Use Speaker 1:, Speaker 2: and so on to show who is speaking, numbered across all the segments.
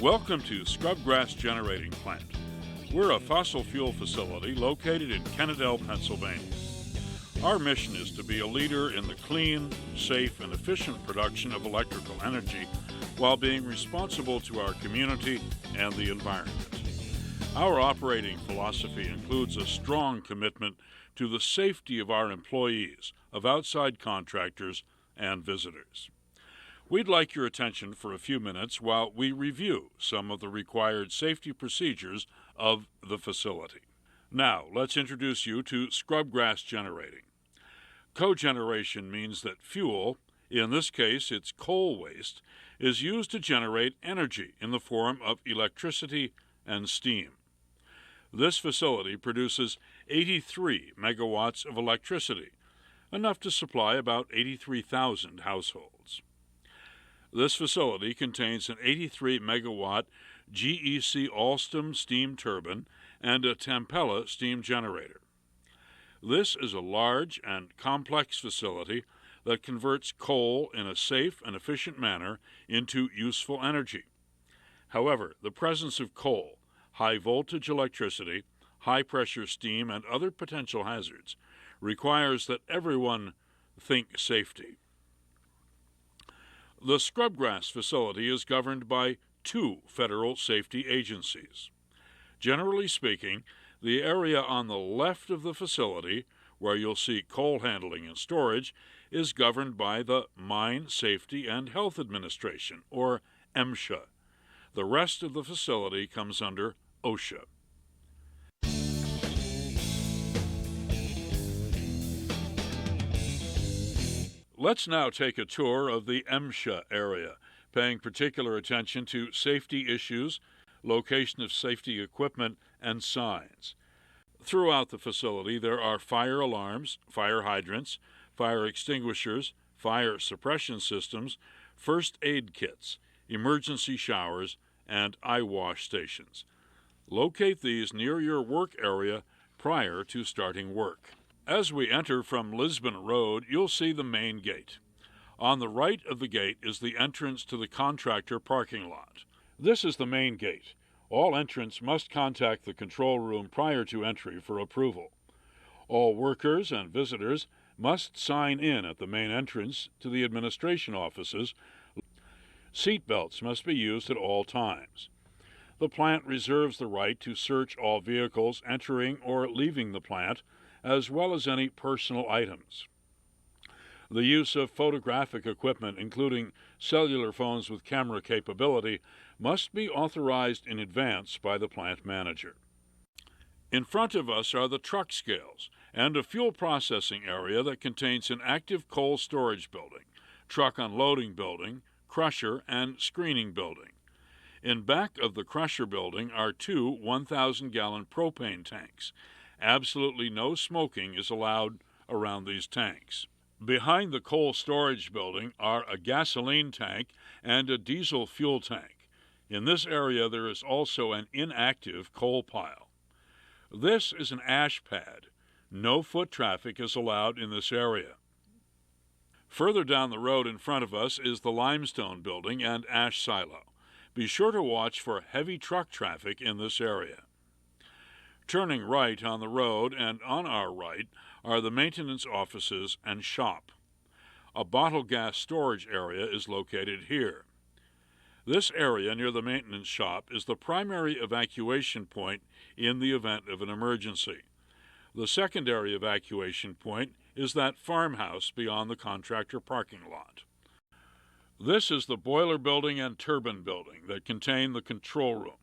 Speaker 1: Welcome to Scrubgrass Generating Plant. We're a fossil fuel facility located in Kennedale, Pennsylvania. Our mission is to be a leader in the clean, safe, and efficient production of electrical energy while being responsible to our community and the environment. Our operating philosophy includes a strong commitment to the safety of our employees, of outside contractors, and visitors. We'd like your attention for a few minutes while we review some of the required safety procedures of the facility. Now, let's introduce you to scrubgrass generating. Cogeneration means that fuel, in this case it's coal waste, is used to generate energy in the form of electricity and steam. This facility produces 83 megawatts of electricity, enough to supply about 83,000 households. This facility contains an 83 megawatt GEC Alstom steam turbine and a Tampella steam generator. This is a large and complex facility that converts coal in a safe and efficient manner into useful energy. However, the presence of coal, high voltage electricity, high pressure steam, and other potential hazards requires that everyone think safety. The scrubgrass facility is governed by two federal safety agencies. Generally speaking, the area on the left of the facility, where you'll see coal handling and storage, is governed by the Mine Safety and Health Administration, or MSHA. The rest of the facility comes under OSHA. Let's now take a tour of the MSHA area, paying particular attention to safety issues, location of safety equipment, and signs. Throughout the facility, there are fire alarms, fire hydrants, fire extinguishers, fire suppression systems, first aid kits, emergency showers, and eye wash stations. Locate these near your work area prior to starting work. As we enter from Lisbon Road, you'll see the main gate. On the right of the gate is the entrance to the contractor parking lot. This is the main gate. All entrants must contact the control room prior to entry for approval. All workers and visitors must sign in at the main entrance to the administration offices. Seat belts must be used at all times. The plant reserves the right to search all vehicles entering or leaving the plant, as well as any personal items. The use of photographic equipment, including cellular phones with camera capability, must be authorized in advance by the plant manager. In front of us are the truck scales and a fuel processing area that contains an active coal storage building, truck unloading building, crusher, and screening building. In back of the crusher building are two 1,000-gallon propane tanks. Absolutely no smoking is allowed around these tanks. Behind the coal storage building are a gasoline tank and a diesel fuel tank. In this area there is also an inactive coal pile. This is an ash pad. No foot traffic is allowed in this area. Further down the road in front of us is the limestone building and ash silo. Be sure to watch for heavy truck traffic in this area. Turning right on the road and on our right are the maintenance offices and shop. A bottle gas storage area is located here. This area near the maintenance shop is the primary evacuation point in the event of an emergency. The secondary evacuation point is that farmhouse beyond the contractor parking lot. This is the boiler building and turbine building that contain the control room.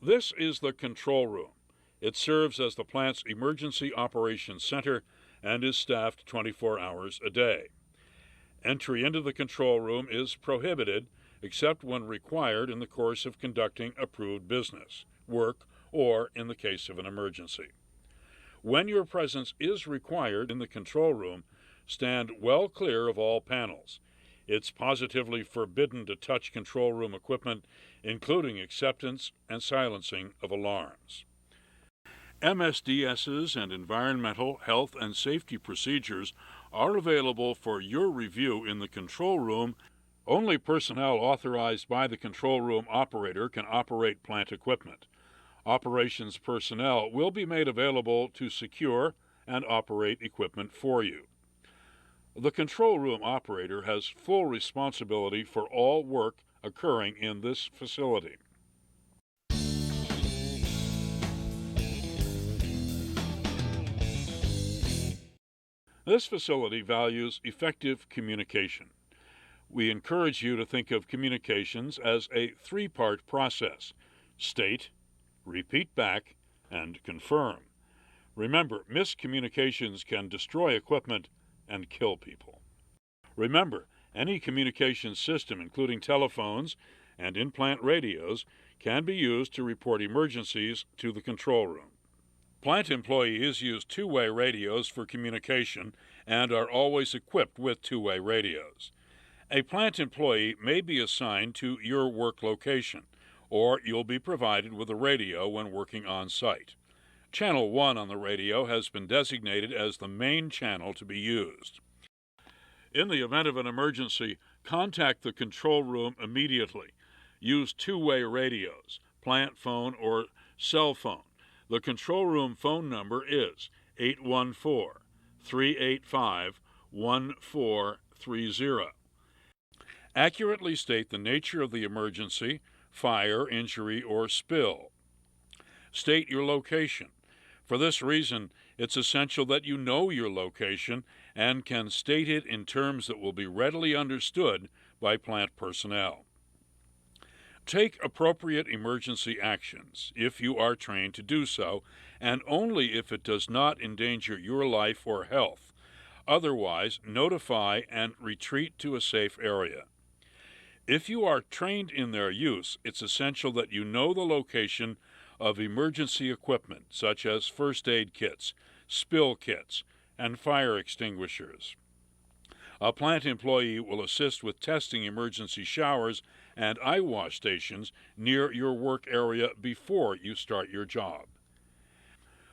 Speaker 1: This is the control room. It serves as the plant's emergency operations center and is staffed 24 hours a day. Entry into the control room is prohibited except when required in the course of conducting approved business, work, or in the case of an emergency. When your presence is required in the control room, stand well clear of all panels. It's positively forbidden to touch control room equipment, including acceptance and silencing of alarms. MSDS's and environmental, health, and safety procedures are available for your review in the control room. Only personnel authorized by the control room operator can operate plant equipment. Operations personnel will be made available to secure and operate equipment for you. The control room operator has full responsibility for all work occurring in this facility. This facility values effective communication. We encourage you to think of communications as a three-part process: state, repeat back, and confirm. Remember, miscommunications can destroy equipment and kill people. Remember, any communication system, including telephones and in-plant radios, can be used to report emergencies to the control room. Plant employees use two-way radios for communication and are always equipped with two-way radios. A plant employee may be assigned to your work location, or you'll be provided with a radio when working on site. Channel 1 on the radio has been designated as the main channel to be used. In the event of an emergency, contact the control room immediately. Use two-way radios, plant phone or cell phone. The control room phone number is 814-385-1430. Accurately state the nature of the emergency, fire, injury, or spill. State your location. For this reason, it's essential that you know your location and can state it in terms that will be readily understood by plant personnel. Take appropriate emergency actions if you are trained to do so, and only if it does not endanger your life or health. Otherwise, notify and retreat to a safe area. If you are trained in their use, it's essential that you know the location of emergency equipment such as first aid kits, spill kits, and fire extinguishers. A plant employee will assist with testing emergency showers and eye wash stations near your work area before you start your job.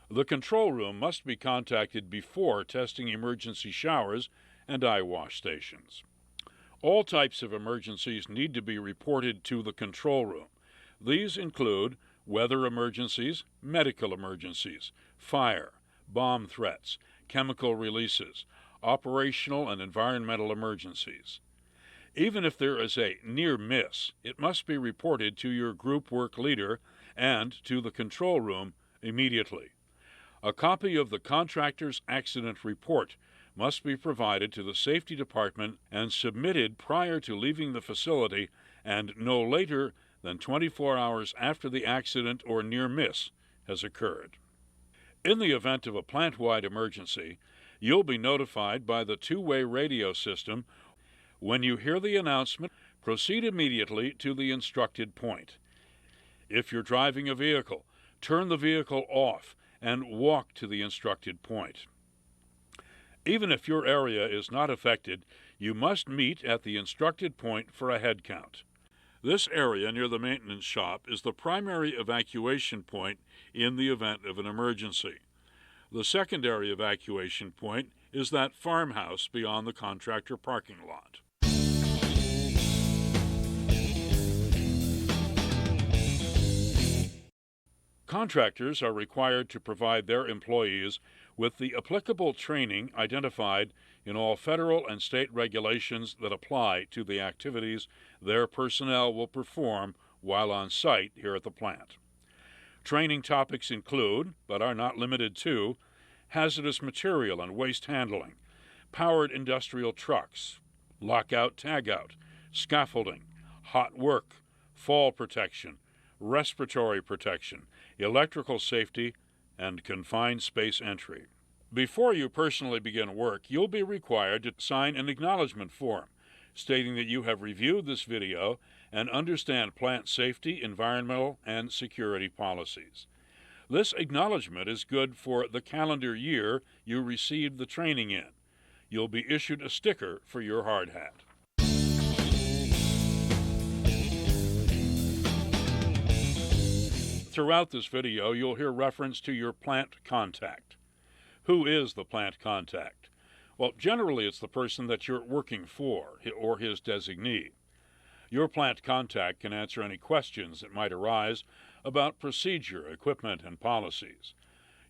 Speaker 1: The control room must be contacted before testing emergency showers and eye wash stations. All types of emergencies need to be reported to the control room. These include weather emergencies, medical emergencies, fire, bomb threats, chemical releases, operational and environmental emergencies. Even if there is a near miss, it must be reported to your group work leader and to the control room immediately. A copy of the contractor's accident report must be provided to the safety department and submitted prior to leaving the facility and no later than 24 hours after the accident or near miss has occurred. In the event of a plant-wide emergency, you'll be notified by the two-way radio system. When you hear the announcement, proceed immediately to the instructed point. If you're driving a vehicle, turn the vehicle off and walk to the instructed point. Even if your area is not affected, you must meet at the instructed point for a head count. This area near the maintenance shop is the primary evacuation point in the event of an emergency. The secondary evacuation point is that farmhouse beyond the contractor parking lot. Contractors are required to provide their employees with the applicable training identified in all federal and state regulations that apply to the activities their personnel will perform while on site here at the plant. Training topics include, but are not limited to, hazardous material and waste handling, powered industrial trucks, lockout-tagout, scaffolding, hot work, fall protection, respiratory protection, electrical safety, and confined space entry. Before you personally begin work, you'll be required to sign an acknowledgement form stating that you have reviewed this video and understand plant safety, environmental, and security policies. This acknowledgement is good for the calendar year you received the training in. You'll be issued a sticker for your hard hat. Throughout this video, you'll hear reference to your plant contact. Who is the plant contact? Well, generally it's the person that you're working for or his designee. Your plant contact can answer any questions that might arise about procedure, equipment, and policies.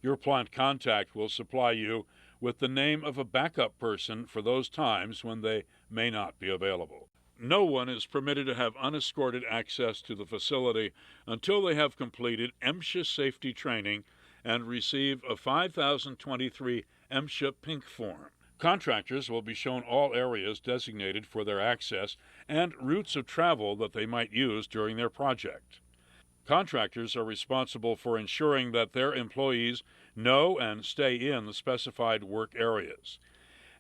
Speaker 1: Your plant contact will supply you with the name of a backup person for those times when they may not be available. No one is permitted to have unescorted access to the facility until they have completed MSHA safety training and receive a 5023 MSHA pink form. Contractors will be shown all areas designated for their access and routes of travel that they might use during their project. Contractors are responsible for ensuring that their employees know and stay in the specified work areas.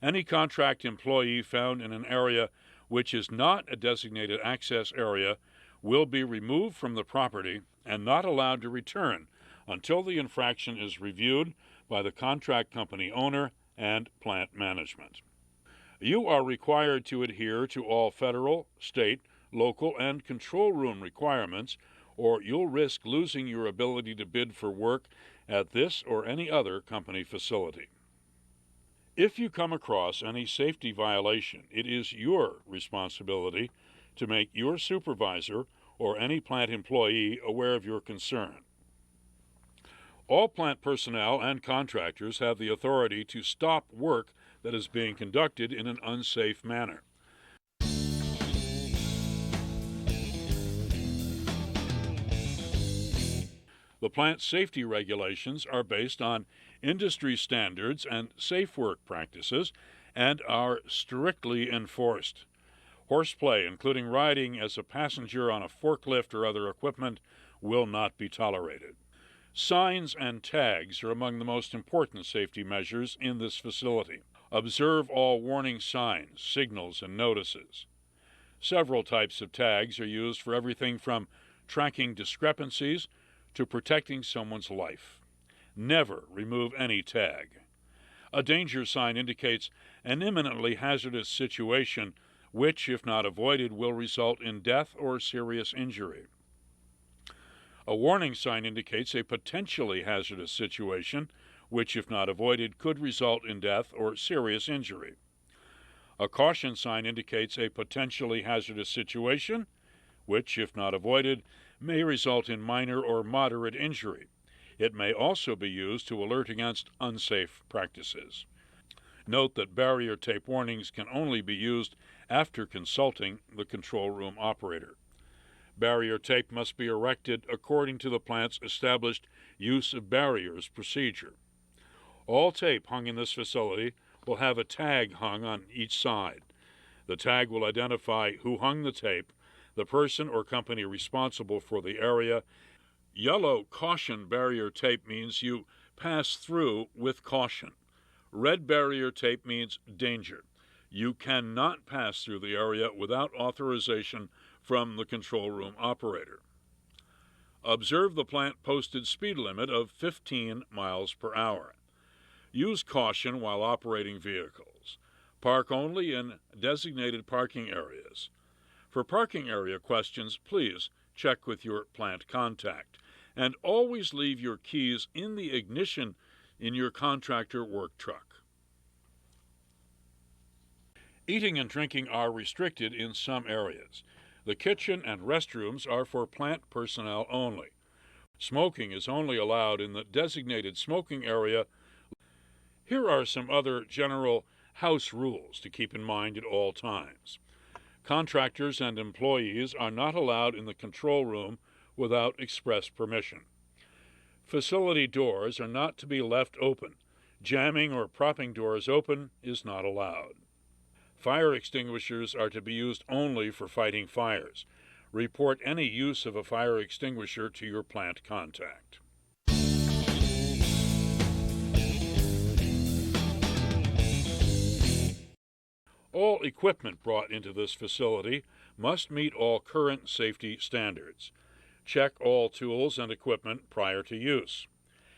Speaker 1: Any contract employee found in an area which is not a designated access area will be removed from the property and not allowed to return until the infraction is reviewed by the contract company owner and plant management. You are required to adhere to all federal, state, local, and control room requirements, or you'll risk losing your ability to bid for work at this or any other company facility. If you come across any safety violation, it is your responsibility to make your supervisor or any plant employee aware of your concern. All plant personnel and contractors have the authority to stop work that is being conducted in an unsafe manner. The plant safety regulations are based on industry standards and safe work practices and are strictly enforced. Horseplay, including riding as a passenger on a forklift or other equipment, will not be tolerated. Signs and tags are among the most important safety measures in this facility. Observe all warning signs, signals, and notices. Several types of tags are used for everything from tracking discrepancies to protecting someone's life. Never remove any tag. A danger sign indicates an imminently hazardous situation which, if not avoided, will result in death or serious injury. A warning sign indicates a potentially hazardous situation which, if not avoided, could result in death or serious injury. A caution sign indicates a potentially hazardous situation which, if not avoided, may result in minor or moderate injury. It may also be used to alert against unsafe practices. Note that barrier tape warnings can only be used after consulting the control room operator. Barrier tape must be erected according to the plant's established use of barriers procedure. All tape hung in this facility will have a tag hung on each side. The tag will identify who hung the tape, the person or company responsible for the area. Yellow caution barrier tape means you pass through with caution. Red barrier tape means danger. You cannot pass through the area without authorization from the control room operator. Observe the plant posted speed limit of 15 miles per hour. Use caution while operating vehicles. Park only in designated parking areas. For parking area questions, please check with your plant contact, and always leave your keys in the ignition in your contractor work truck. Eating and drinking are restricted in some areas. The kitchen and restrooms are for plant personnel only. Smoking is only allowed in the designated smoking area. Here are some other general house rules to keep in mind at all times. Contractors and employees are not allowed in the control room without express permission. Facility doors are not to be left open. Jamming or propping doors open is not allowed. Fire extinguishers are to be used only for fighting fires. Report any use of a fire extinguisher to your plant contact. All equipment brought into this facility must meet all current safety standards. Check all tools and equipment prior to use.